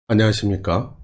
안녕하십니까?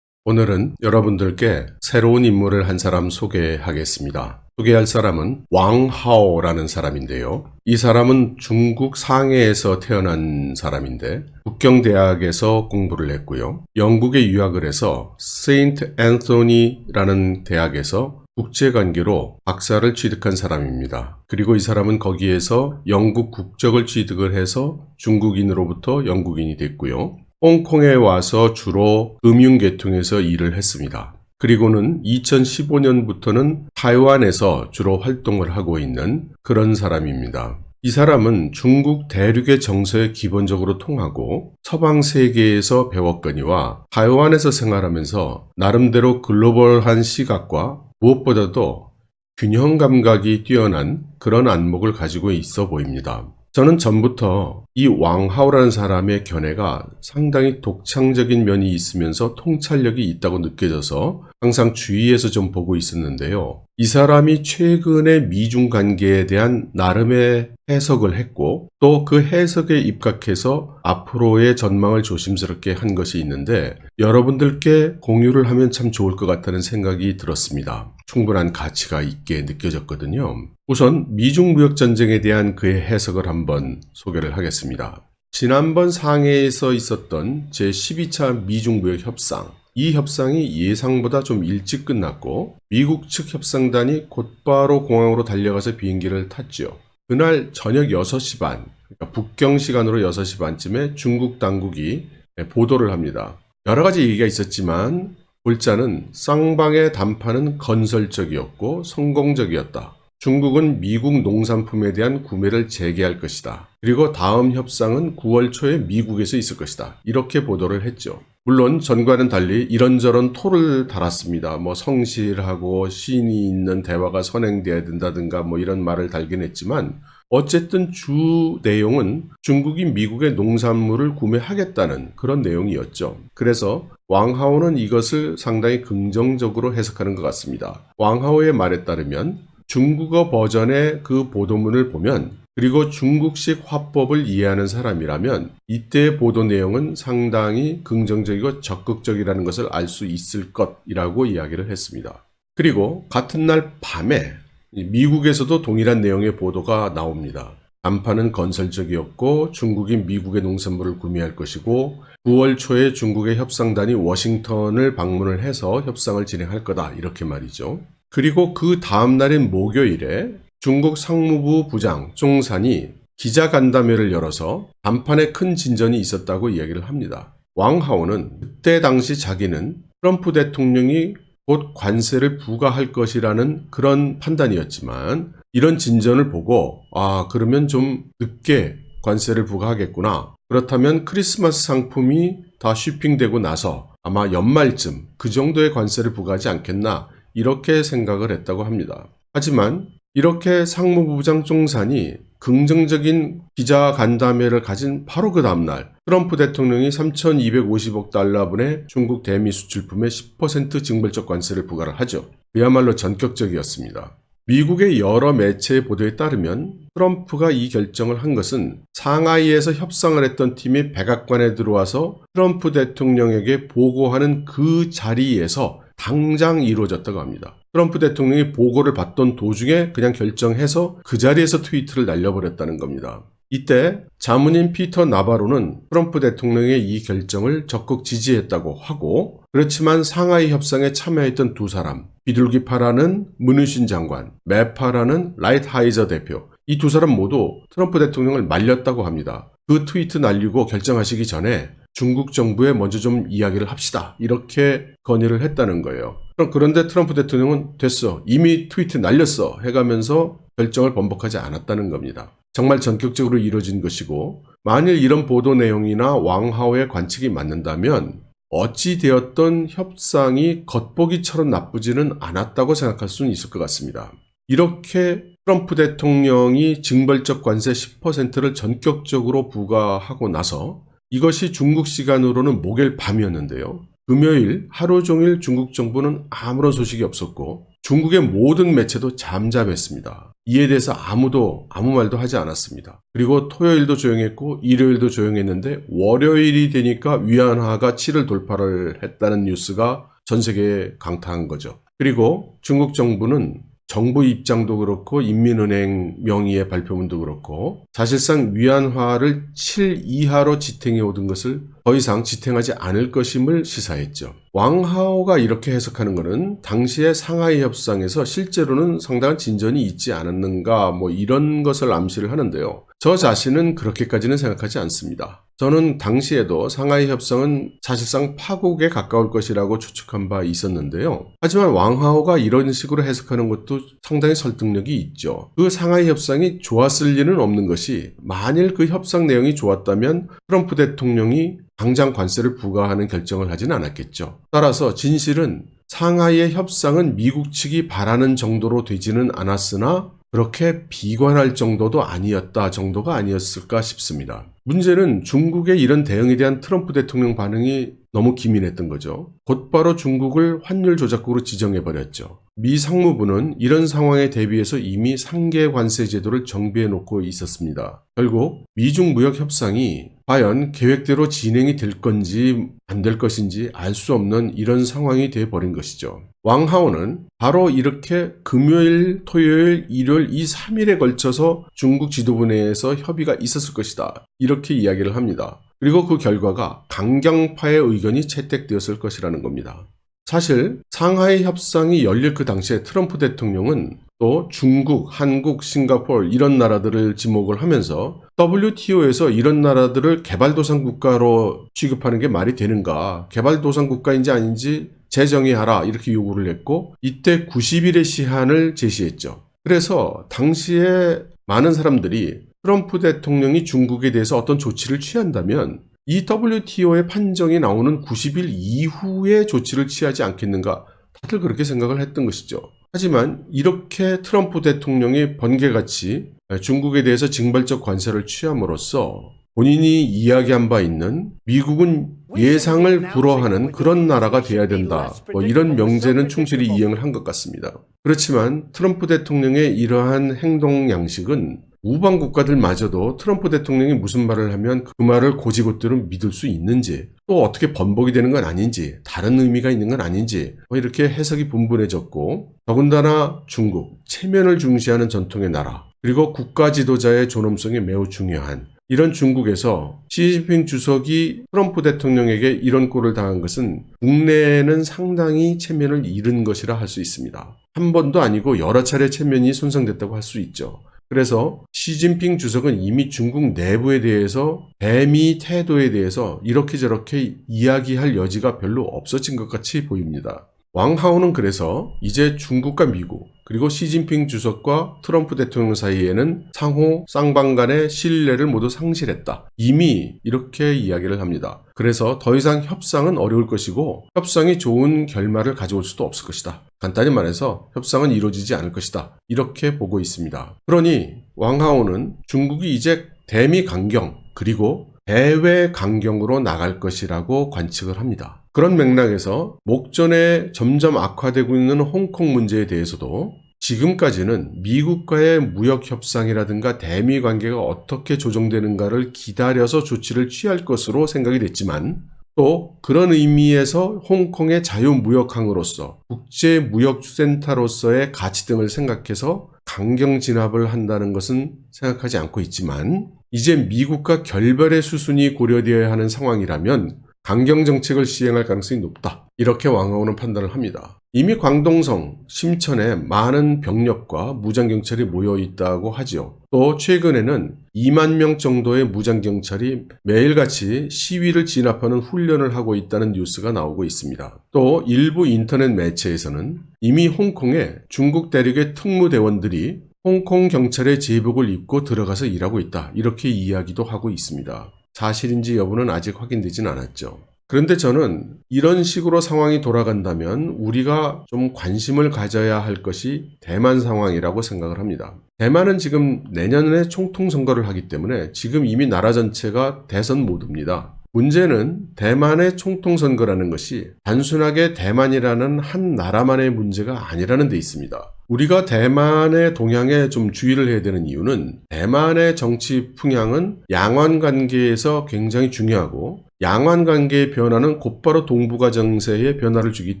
오늘은 여러분들께 새로운 인물을 한 사람 소개하겠습니다. 소개할 사람은 왕하오라는 사람인데요. 이 사람은 중국 상해에서 태어난 사람인데 북경대학에서 공부를 했고요. 영국에 유학을 해서 세인트 앤서니라는 대학에서 국제관계로 박사를 취득한 사람입니다. 그리고 이 사람은 거기에서 영국 국적을 취득을 해서 중국인으로부터 영국인이 됐고요. 홍콩에 와서 주로 금융계통에서 일을 했습니다. 그리고는 2015년부터는 타이완에서 주로 활동을 하고 있는 그런 사람입니다. 이 사람은 중국 대륙의 정서에 기본적으로 통하고 서방 세계에서 배웠거니와 타이완에서 생활하면서 나름대로 글로벌한 시각과 무엇보다도 균형 감각이 뛰어난 그런 안목을 가지고 있어 보입니다. 저는 전부터 이 왕하오라는 사람의 견해가 상당히 독창적인 면이 있으면서 통찰력이 있다고 느껴져서 항상 주위에서 좀 보고 있었는데요. 이 사람이 최근의 미중 관계에 대한 나름의 해석을 했고 또 그 해석에 입각해서 앞으로의 전망을 조심스럽게 한 것이 있는데 여러분들께 공유를 하면 참 좋을 것 같다는 생각이 들었습니다. 충분한 가치가 있게 느껴졌거든요. 우선 미중 무역 전쟁에 대한 그의 해석을 한번 소개를 하겠습니다. 지난번 상해에서 있었던 제12차 미중 무역 협상, 이 협상이 예상보다 좀 일찍 끝났고 미국 측 협상단이 곧바로 공항으로 달려가서 비행기를 탔죠. 그날 저녁 6시 반, 그러니까 북경 시간으로 6시 반쯤에 중국 당국이 보도를 합니다. 여러 가지 얘기가 있었지만 골자는 쌍방의 담판은 건설적이었고 성공적이었다. 중국은 미국 농산품에 대한 구매를 재개할 것이다. 그리고 다음 협상은 9월 초에 미국에서 있을 것이다. 이렇게 보도를 했죠. 물론 전과는 달리 이런저런 토를 달았습니다. 성실하고 신이 있는 대화가 선행돼야 된다든가 이런 말을 달긴 했지만 어쨌든 주 내용은 중국이 미국의 농산물을 구매하겠다는 그런 내용이었죠. 그래서 왕하오는 이것을 상당히 긍정적으로 해석하는 것 같습니다. 왕하오의 말에 따르면 중국어 버전의 그 보도문을 보면 그리고 중국식 화법을 이해하는 사람이라면 이때의 보도 내용은 상당히 긍정적이고 적극적이라는 것을 알 수 있을 것이라고 이야기를 했습니다. 그리고 같은 날 밤에 미국에서도 동일한 내용의 보도가 나옵니다. 담판은 건설적이었고 중국이 미국의 농산물을 구매할 것이고 9월 초에 중국의 협상단이 워싱턴을 방문을 해서 협상을 진행할 거다 이렇게 말이죠. 그리고 그 다음 날인 목요일에 중국 상무부 부장 종산이 기자간담회를 열어서 담판에 큰 진전이 있었다고 이야기를 합니다. 왕하오는 그때 당시 자기는 트럼프 대통령이 곧 관세를 부과할 것이라는 그런 판단이었지만 이런 진전을 보고 그러면 좀 늦게 관세를 부과하겠구나. 그렇다면 크리스마스 상품이 다 쇼핑되고 나서 아마 연말쯤 그 정도의 관세를 부과하지 않겠나 이렇게 생각을 했다고 합니다. 하지만 이렇게 상무부장 종산이 긍정적인 기자간담회를 가진 바로 그 다음날 트럼프 대통령이 3,250억 달러분의 중국 대미 수출품에 10% 징벌적 관세를 부과를 하죠. 그야말로 전격적이었습니다. 미국의 여러 매체의 보도에 따르면 트럼프가 이 결정을 한 것은 상하이에서 협상을 했던 팀이 백악관에 들어와서 트럼프 대통령에게 보고하는 그 자리에서 당장 이루어졌다고 합니다. 트럼프 대통령이 보고를 받던 도중에 그냥 결정해서 그 자리에서 트위트를 날려버렸다는 겁니다. 이때 자문인 피터 나바로는 트럼프 대통령의 이 결정을 적극 지지했다고 하고 그렇지만 상하이 협상에 참여했던 두 사람, 비둘기파라는 문우신 장관, 매파라는 라이트하이저 대표 이 두 사람 모두 트럼프 대통령을 말렸다고 합니다. 그 트위트 날리고 결정하시기 전에 중국 정부에 먼저 좀 이야기를 합시다. 이렇게 건의를 했다는 거예요. 그런데 트럼프 대통령은 됐어. 이미 트위트 날렸어. 해가면서 결정을 번복하지 않았다는 겁니다. 정말 전격적으로 이루어진 것이고 만일 이런 보도 내용이나 왕하오의 관측이 맞는다면 어찌되었던 협상이 겉보기처럼 나쁘지는 않았다고 생각할 수는 있을 것 같습니다. 이렇게 트럼프 대통령이 징벌적 관세 10%를 전격적으로 부과하고 나서 이것이 중국 시간으로는 목요일 밤이었는데요. 금요일 하루 종일 중국 정부는 아무런 소식이 없었고 중국의 모든 매체도 잠잠했습니다. 이에 대해서 아무도 아무 말도 하지 않았습니다. 그리고 토요일도 조용했고 일요일도 조용했는데 월요일이 되니까 위안화가 7을 돌파를 했다는 뉴스가 전 세계에 강타한 거죠. 그리고 중국 정부는 정부 입장도 그렇고 인민은행 명의의 발표문도 그렇고 사실상 위안화를 7 이하로 지탱해 오던 것을 더 이상 지탱하지 않을 것임을 시사했죠. 왕하오가 이렇게 해석하는 것은 당시의 상하이 협상에서 실제로는 상당한 진전이 있지 않았는가 이런 것을 암시를 하는데요. 저 자신은 그렇게까지는 생각하지 않습니다. 저는 당시에도 상하이 협상은 사실상 파국에 가까울 것이라고 추측한 바 있었는데요. 하지만 왕하오가 이런 식으로 해석하는 것도 상당히 설득력이 있죠. 그 상하이 협상이 좋았을 리는 없는 것이 만일 그 협상 내용이 좋았다면 트럼프 대통령이 당장 관세를 부과하는 결정을 하진 않았겠죠. 따라서 진실은 상하이의 협상은 미국 측이 바라는 정도로 되지는 않았으나 그렇게 비관할 정도도 아니었다 정도가 아니었을까 싶습니다. 문제는 중국의 이런 대응에 대한 트럼프 대통령 반응이 너무 기민했던 거죠. 곧바로 중국을 환율 조작국으로 지정해버렸죠. 미 상무부는 이런 상황에 대비해서 이미 상계 관세 제도를 정비해 놓고 있었습니다. 결국 미중 무역 협상이 과연 계획대로 진행이 될 건지 안 될 것인지 알 수 없는 이런 상황이 되어버린 것이죠. 왕하오는 바로 이렇게 금요일, 토요일, 일요일 이 3일에 걸쳐서 중국 지도부 내에서 협의가 있었을 것이다. 이렇게 이야기를 합니다. 그리고 그 결과가 강경파의 의견이 채택되었을 것이라는 겁니다. 사실 상하이 협상이 열릴 그 당시에 트럼프 대통령은 또 중국, 한국, 싱가포르 이런 나라들을 지목을 하면서 WTO에서 이런 나라들을 개발도상국가로 취급하는 게 말이 되는가, 개발도상국가인지 아닌지 재정의하라 이렇게 요구를 했고 이때 90일의 시한을 제시했죠. 그래서 당시에 많은 사람들이 트럼프 대통령이 중국에 대해서 어떤 조치를 취한다면 이 WTO의 판정이 나오는 90일 이후에 조치를 취하지 않겠는가 다들 그렇게 생각을 했던 것이죠. 하지만 이렇게 트럼프 대통령이 번개같이 중국에 대해서 징발적 관세를 취함으로써 본인이 이야기한 바 있는 미국은 예상을 불허하는 그런 나라가 돼야 된다. 이런 명제는 충실히 이행을 한 것 같습니다. 그렇지만 트럼프 대통령의 이러한 행동 양식은 우방 국가들마저도 트럼프 대통령이 무슨 말을 하면 그 말을 곧이곧대로 믿을 수 있는지 또 어떻게 번복이 되는 건 아닌지 다른 의미가 있는 건 아닌지 이렇게 해석이 분분해졌고 더군다나 중국, 체면을 중시하는 전통의 나라 그리고 국가 지도자의 존엄성이 매우 중요한 이런 중국에서 시진핑 주석이 트럼프 대통령에게 이런 꼴을 당한 것은 국내에는 상당히 체면을 잃은 것이라 할 수 있습니다. 한 번도 아니고 여러 차례 체면이 손상됐다고 할 수 있죠. 그래서 시진핑 주석은 이미 중국 내부에 대해서 대미 태도에 대해서 이렇게 저렇게 이야기할 여지가 별로 없어진 것 같이 보입니다. 왕하오는 그래서 이제 중국과 미국 그리고 시진핑 주석과 트럼프 대통령 사이에는 상호 쌍방 간의 신뢰를 모두 상실했다. 이미 이렇게 이야기를 합니다. 그래서 더 이상 협상은 어려울 것이고 협상이 좋은 결말을 가져올 수도 없을 것이다. 간단히 말해서 협상은 이루어지지 않을 것이다. 이렇게 보고 있습니다. 그러니 왕하오는 중국이 이제 대미 강경 그리고 대외 강경으로 나갈 것이라고 관측을 합니다. 그런 맥락에서 목전에 점점 악화되고 있는 홍콩 문제에 대해서도 지금까지는 미국과의 무역 협상이라든가 대미 관계가 어떻게 조정되는가를 기다려서 조치를 취할 것으로 생각이 됐지만 또 그런 의미에서 홍콩의 자유무역항으로서 국제무역센터로서의 가치 등을 생각해서 강경 진압을 한다는 것은 생각하지 않고 있지만 이제 미국과 결별의 수순이 고려되어야 하는 상황이라면 강경 정책을 시행할 가능성이 높다. 이렇게 왕하오는 판단을 합니다. 이미 광동성, 심천에 많은 병력과 무장경찰이 모여 있다고 하죠. 또 최근에는 2만 명 정도의 무장경찰이 매일같이 시위를 진압하는 훈련을 하고 있다는 뉴스가 나오고 있습니다. 또 일부 인터넷 매체에서는 이미 홍콩에 중국 대륙의 특무대원들이 홍콩 경찰의 제복을 입고 들어가서 일하고 있다. 이렇게 이야기도 하고 있습니다. 사실인지 여부는 아직 확인되진 않았죠. 그런데 저는 이런 식으로 상황이 돌아간다면 우리가 좀 관심을 가져야 할 것이 대만 상황이라고 생각을 합니다. 대만은 지금 내년에 총통선거를 하기 때문에 지금 이미 나라 전체가 대선 모드입니다. 문제는 대만의 총통선거라는 것이 단순하게 대만이라는 한 나라만의 문제가 아니라는 데 있습니다. 우리가 대만의 동향에 좀 주의를 해야 되는 이유는 대만의 정치 풍향은 양안 관계에서 굉장히 중요하고 양안 관계의 변화는 곧바로 동북아 정세에 변화를 주기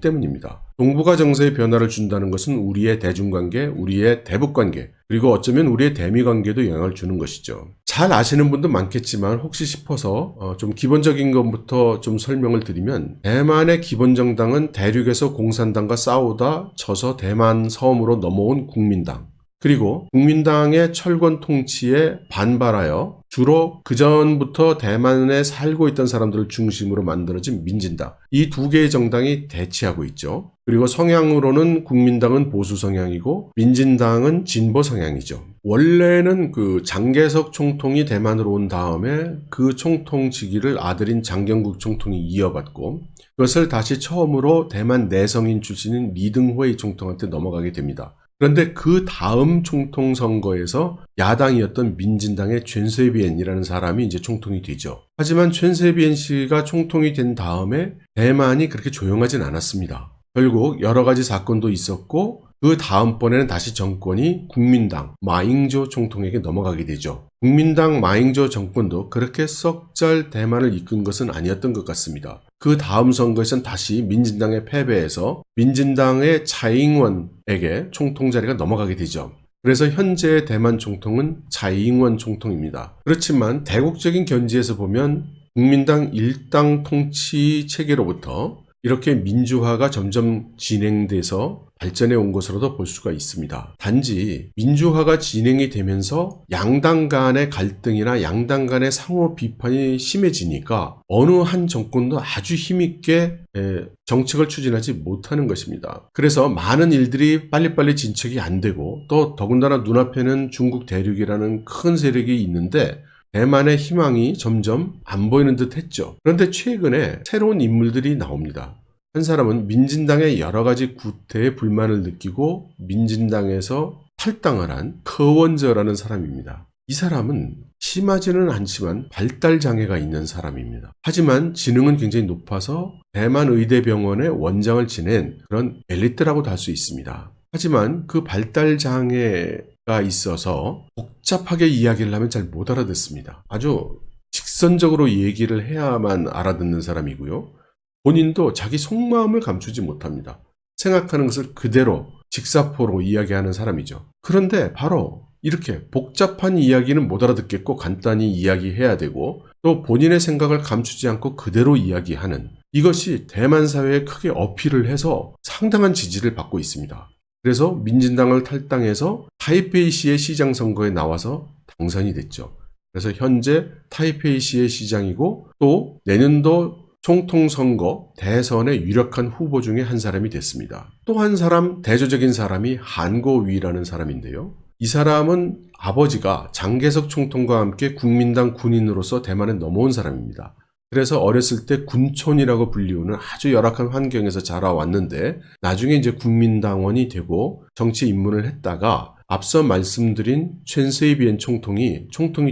때문입니다. 동북아 정세에 변화를 준다는 것은 우리의 대중관계, 우리의 대북관계, 그리고 어쩌면 우리의 대미관계도 영향을 주는 것이죠. 잘 아시는 분도 많겠지만 혹시 싶어서 좀 기본적인 것부터 좀 설명을 드리면 대만의 기본정당은 대륙에서 공산당과 싸우다 져서 대만 섬으로 넘어온 국민당, 그리고 국민당의 철권 통치에 반발하여 주로 그전부터 대만에 살고 있던 사람들을 중심으로 만들어진 민진당, 이 두 개의 정당이 대치하고 있죠. 그리고 성향으로는 국민당은 보수 성향이고 민진당은 진보 성향이죠. 원래는 그 장개석 총통이 대만으로 온 다음에 그 총통직위를 아들인 장경국 총통이 이어받고 그것을 다시 처음으로 대만 내성인 출신인 리등호이 총통한테 넘어가게 됩니다. 그런데 그 다음 총통 선거에서 야당이었던 민진당의 줴세비엔이라는 사람이 이제 총통이 되죠. 하지만 줴세비엔 씨가 총통이 된 다음에 대만이 그렇게 조용하진 않았습니다. 결국 여러 가지 사건도 있었고 그 다음번에는 다시 정권이 국민당 마잉조 총통에게 넘어가게 되죠. 국민당 마잉조 정권도 그렇게 썩 잘 대만을 이끈 것은 아니었던 것 같습니다. 그 다음 선거에선 다시 민진당의 패배해서 민진당의 차잉원에게 총통 자리가 넘어가게 되죠. 그래서 현재의 대만 총통은 차잉원 총통입니다. 그렇지만 대국적인 견지에서 보면 국민당 일당 통치 체계로부터 이렇게 민주화가 점점 진행돼서 발전해 온 것으로도 볼 수가 있습니다. 단지 민주화가 진행이 되면서 양당 간의 갈등이나 양당 간의 상호 비판이 심해지니까 어느 한 정권도 아주 힘있게 정책을 추진하지 못하는 것입니다. 그래서 많은 일들이 빨리빨리 진척이 안 되고 또 더군다나 눈앞에는 중국 대륙이라는 큰 세력이 있는데 대만의 희망이 점점 안 보이는 듯 했죠. 그런데 최근에 새로운 인물들이 나옵니다. 한 사람은 민진당의 여러 가지 구태에 불만을 느끼고 민진당에서 탈당을 한柯원저라는 사람입니다. 이 사람은 심하지는 않지만 발달장애가 있는 사람입니다. 하지만 지능은 굉장히 높아서 대만 의대병원의 원장을 지낸 그런 엘리트라고도 할 수 있습니다. 하지만 그 발달장애가 있어서 복잡하게 이야기를 하면 잘 못 알아듣습니다. 아주 직선적으로 얘기를 해야만 알아듣는 사람이고요. 본인도 자기 속마음을 감추지 못합니다. 생각하는 것을 그대로 직사포로 이야기하는 사람이죠. 그런데 바로 이렇게 복잡한 이야기는 못 알아듣겠고 간단히 이야기해야 되고 또 본인의 생각을 감추지 않고 그대로 이야기하는 이것이 대만 사회에 크게 어필을 해서 상당한 지지를 받고 있습니다. 그래서 민진당을 탈당해서 타이페이시의 시장 선거에 나와서 당선이 됐죠. 그래서 현재 타이페이시의 시장이고 또 내년도 총통 선거 대선의 유력한 후보 중에 한 사람이 됐습니다. 또 한 사람 대조적인 사람이 한고위라는 사람인데요. 이 사람은 아버지가 장개석 총통과 함께 국민당 군인으로서 대만에 넘어온 사람입니다. 그래서 어렸을 때 군촌이라고 불리우는 아주 열악한 환경에서 자라왔는데 나중에 이제 국민당원이 되고 정치 입문을 했다가 앞서 말씀드린 줴세이비엔 총통이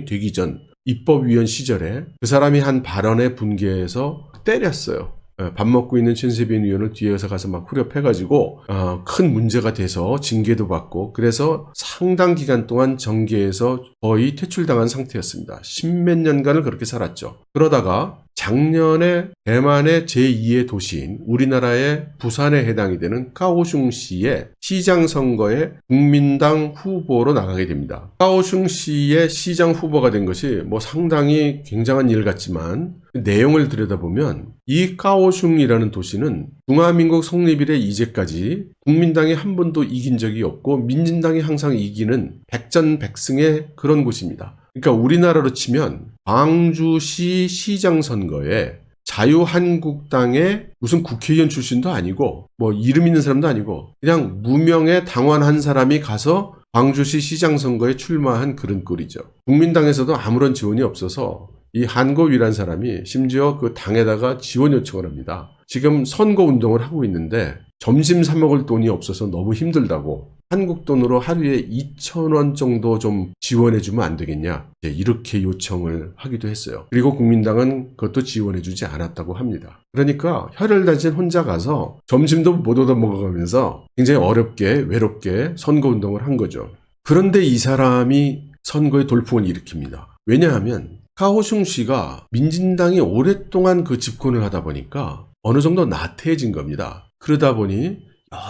되기 전 입법위원 시절에 그 사람이 한 발언에 분개해서 때렸어요. 밥 먹고 있는 줴세이비엔 의원을 뒤에서 가서 막 후려패가지고 큰 문제가 돼서 징계도 받고 그래서 상당 기간 동안 정계에서 거의 퇴출당한 상태였습니다. 십몇 년간을 그렇게 살았죠. 그러다가 작년에 대만의 제2의 도시인 우리나라의 부산에 해당이 되는 까오슝시의 시장 선거에 국민당 후보로 나가게 됩니다. 까오슝시의 시장 후보가 된 것이 상당히 굉장한 일 같지만 내용을 들여다보면 이 까오슝이라는 도시는 중화민국 성립 이래 이제까지 국민당이 한 번도 이긴 적이 없고 민진당이 항상 이기는 백전백승의 그런 곳입니다. 그러니까 우리나라로 치면 광주시 시장 선거에 자유한국당의 무슨 국회의원 출신도 아니고 이름 있는 사람도 아니고 그냥 무명의 당원 한 사람이 가서 광주시 시장 선거에 출마한 그런 꼴이죠. 국민당에서도 아무런 지원이 없어서 이 한고위란 사람이 심지어 그 당에다가 지원 요청을 합니다. 지금 선거 운동을 하고 있는데 점심 사 먹을 돈이 없어서 너무 힘들다고 한국 돈으로 하루에 2,000원 정도 좀 지원해주면 안 되겠냐, 이렇게 요청을 하기도 했어요. 그리고 국민당은 그것도 지원해주지 않았다고 합니다. 그러니까 혀를 다진 혼자 가서 점심도 못 얻어 먹어가면서 굉장히 어렵게 외롭게 선거운동을 한 거죠. 그런데 이 사람이 선거에 돌풍을 일으킵니다. 왜냐하면 카오슝 씨가 민진당이 오랫동안 그 집권을 하다 보니까 어느 정도 나태해진 겁니다. 그러다 보니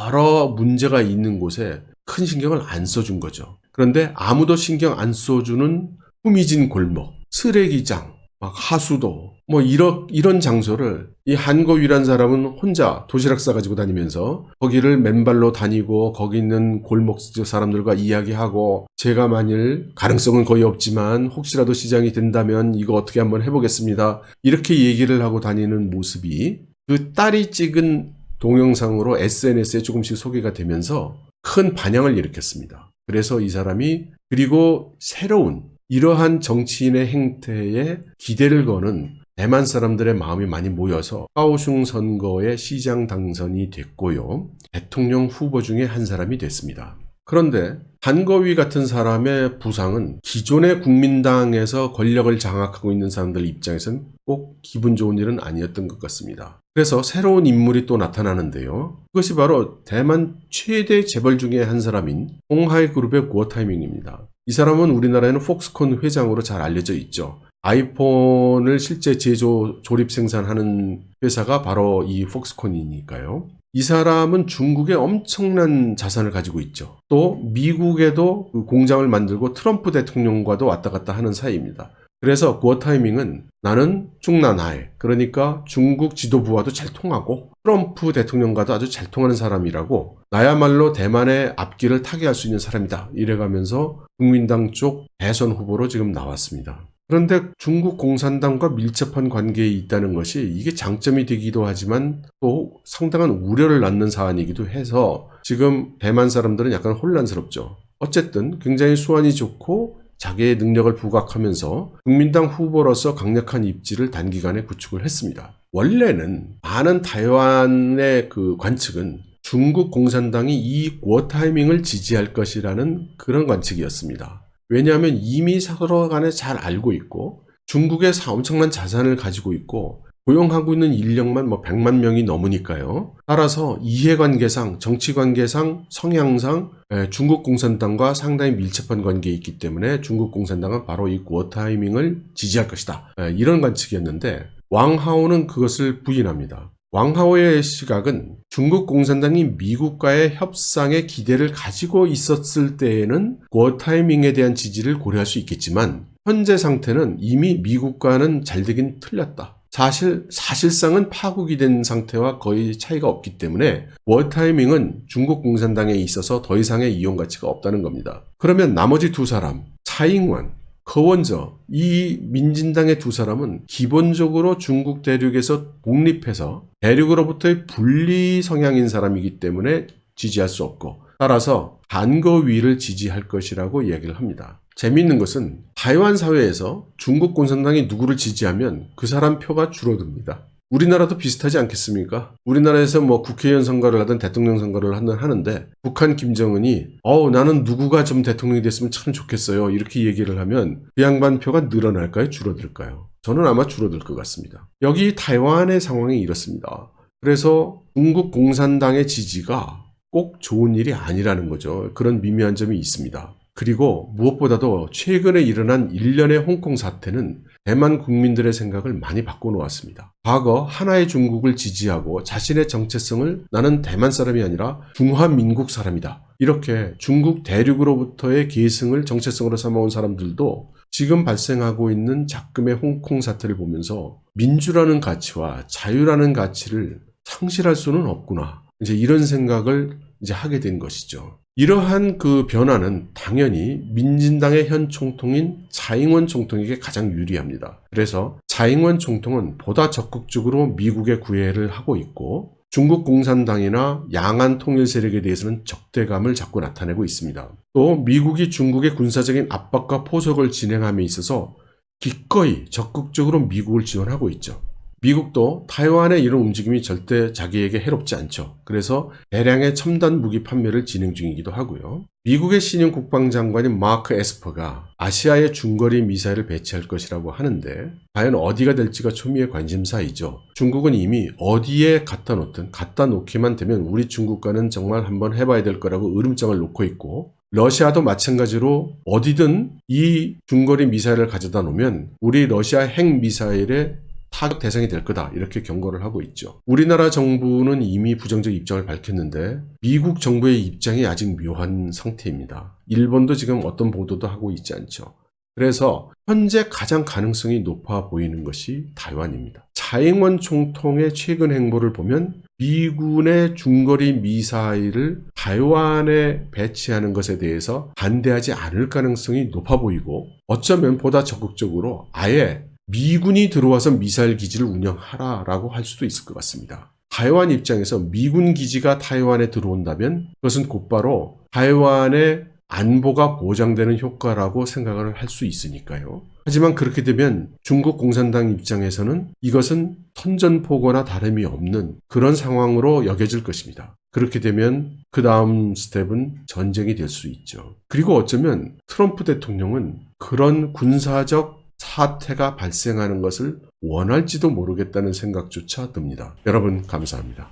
여러 문제가 있는 곳에 큰 신경을 안 써준 거죠. 그런데 아무도 신경 안 써주는 후미진 골목, 쓰레기장, 막 하수도, 뭐 이런 장소를 이 한거위란 사람은 혼자 도시락 싸가지고 다니면서 거기를 맨발로 다니고 거기 있는 골목 사람들과 이야기하고, 제가 만일 가능성은 거의 없지만 혹시라도 시장이 된다면 이거 어떻게 한번 해보겠습니다, 이렇게 얘기를 하고 다니는 모습이 그 딸이 찍은 동영상으로 SNS에 조금씩 소개가 되면서 큰 반향을 일으켰습니다. 그래서 이 사람이, 그리고 새로운 이러한 정치인의 행태에 기대를 거는 대만 사람들의 마음이 많이 모여서 카오슝 선거에 시장 당선이 됐고요. 대통령 후보 중에 한 사람이 됐습니다. 그런데 한거위 같은 사람의 부상은 기존의 국민당에서 권력을 장악하고 있는 사람들 입장에서는 꼭 기분 좋은 일은 아니었던 것 같습니다. 그래서 새로운 인물이 또 나타나는데요. 그것이 바로 대만 최대 재벌 중에 한 사람인 홍하이 그룹의 구어타이밍입니다. 이 사람은 우리나라에는 폭스콘 회장으로 잘 알려져 있죠. 아이폰을 실제 제조, 조립 생산하는 회사가 바로 이 폭스콘이니까요. 이 사람은 중국에 엄청난 자산을 가지고 있죠. 또 미국에도 그 공장을 만들고 트럼프 대통령과도 왔다 갔다 하는 사이입니다. 그래서 구어타이밍은 나는 중나나에, 그러니까 중국 지도부와도 잘 통하고 트럼프 대통령과도 아주 잘 통하는 사람이라고, 나야말로 대만의 앞길을 타개할 수 있는 사람이다, 이래가면서 국민당 쪽 대선 후보로 지금 나왔습니다. 그런데 중국 공산당과 밀접한 관계에 있다는 것이 이게 장점이 되기도 하지만 또 상당한 우려를 낳는 사안이기도 해서 지금 대만 사람들은 약간 혼란스럽죠. 어쨌든 굉장히 수완이 좋고 자기의 능력을 부각하면서 국민당 후보로서 강력한 입지를 단기간에 구축을 했습니다. 원래는 많은台湾의 그 관측은 중국 공산당이 이 구어타이밍을 지지할 것이라는 그런 관측이었습니다. 왜냐하면 이미 서로 간에 잘 알고 있고 중국에 엄청난 자산을 가지고 있고 고용하고 있는 인력만 100만 명이 넘으니까요. 따라서 이해관계상, 정치관계상, 성향상 중국 공산당과 상당히 밀접한 관계에 있기 때문에 중국 공산당은 바로 이 구어타이밍을 지지할 것이다, 이런 관측이었는데 왕하오는 그것을 부인합니다. 왕하오의 시각은 중국 공산당이 미국과의 협상에 기대를 가지고 있었을 때에는 구어타이밍에 대한 지지를 고려할 수 있겠지만 현재 상태는 이미 미국과는 잘 되긴 틀렸다. 사실상은 파국이 된 상태와 거의 차이가 없기 때문에 구어타이밍은 중국 공산당에 있어서 더 이상의 이용 가치가 없다는 겁니다. 그러면 나머지 두 사람, 차잉원, 거원저, 이 민진당의 두 사람은 기본적으로 중국 대륙에서 독립해서 대륙으로부터의 분리 성향인 사람이기 때문에 지지할 수 없고, 따라서 한거위를 지지할 것이라고 이야기를 합니다. 재미있는 것은台湾사회에서 중국 공산당이 누구를 지지하면 그 사람 표가 줄어듭니다. 우리나라도 비슷하지 않겠습니까? 우리나라에서 국회의원 선거를 하든 대통령 선거를 하는데 북한 김정은이 나는 누구가 좀 대통령이 됐으면 참 좋겠어요, 이렇게 얘기를 하면 그 양반 표가 늘어날까요? 줄어들까요? 저는 아마 줄어들 것 같습니다. 여기台湾의 상황이 이렇습니다. 그래서 중국 공산당의 지지가 꼭 좋은 일이 아니라는 거죠. 그런 미묘한 점이 있습니다. 그리고 무엇보다도 최근에 일어난 일련의 홍콩 사태는 대만 국민들의 생각을 많이 바꿔놓았습니다. 과거 하나의 중국을 지지하고 자신의 정체성을 나는 대만 사람이 아니라 중화민국 사람이다, 이렇게 중국 대륙으로부터의 계승을 정체성으로 삼아온 사람들도 지금 발생하고 있는 작금의 홍콩 사태를 보면서 민주라는 가치와 자유라는 가치를 상실할 수는 없구나, 이제 이런 생각을 하게 된 것이죠. 이러한 그 변화는 당연히 민진당의 현 총통인 차잉원 총통에게 가장 유리합니다. 그래서 차잉원 총통은 보다 적극적으로 미국의 구애를 하고 있고 중국 공산당이나 양안 통일 세력에 대해서는 적대감을 자꾸 나타내고 있습니다. 또 미국이 중국의 군사적인 압박과 포석을 진행함에 있어서 기꺼이 적극적으로 미국을 지원하고 있죠. 미국도 타이완의 이런 움직임이 절대 자기에게 해롭지 않죠. 그래서 대량의 첨단 무기 판매를 진행 중이기도 하고요. 미국의 신임 국방장관인 마크 에스퍼가 아시아에 중거리 미사일을 배치할 것이라고 하는데 과연 어디가 될지가 초미의 관심사이죠. 중국은 이미 어디에 갖다 놓든 갖다 놓기만 되면 우리 중국과는 정말 한번 해봐야 될 거라고 으름장을 놓고 있고, 러시아도 마찬가지로 어디든 이 중거리 미사일을 가져다 놓으면 우리 러시아 핵 미사일의 타격 대상이 될 거다, 이렇게 경고를 하고 있죠. 우리나라 정부는 이미 부정적 입장을 밝혔는데 미국 정부의 입장이 아직 묘한 상태입니다. 일본도 지금 어떤 보도도 하고 있지 않죠. 그래서 현재 가장 가능성이 높아 보이는 것이 타이완입니다. 차잉원 총통의 최근 행보를 보면 미군의 중거리 미사일을 타이완에 배치하는 것에 대해서 반대하지 않을 가능성이 높아 보이고, 어쩌면 보다 적극적으로 아예 미군이 들어와서 미사일 기지를 운영하라라고 할 수도 있을 것 같습니다. 타이완 입장에서 미군 기지가 타이완에 들어온다면 그것은 곧바로 타이완의 안보가 보장되는 효과라고 생각을 할 수 있으니까요. 하지만 그렇게 되면 중국 공산당 입장에서는 이것은 선전포고나 다름이 없는 그런 상황으로 여겨질 것입니다. 그렇게 되면 그 다음 스텝은 전쟁이 될 수 있죠. 그리고 어쩌면 트럼프 대통령은 그런 군사적 사태가 발생하는 것을 원할지도 모르겠다는 생각조차 듭니다. 여러분, 감사합니다.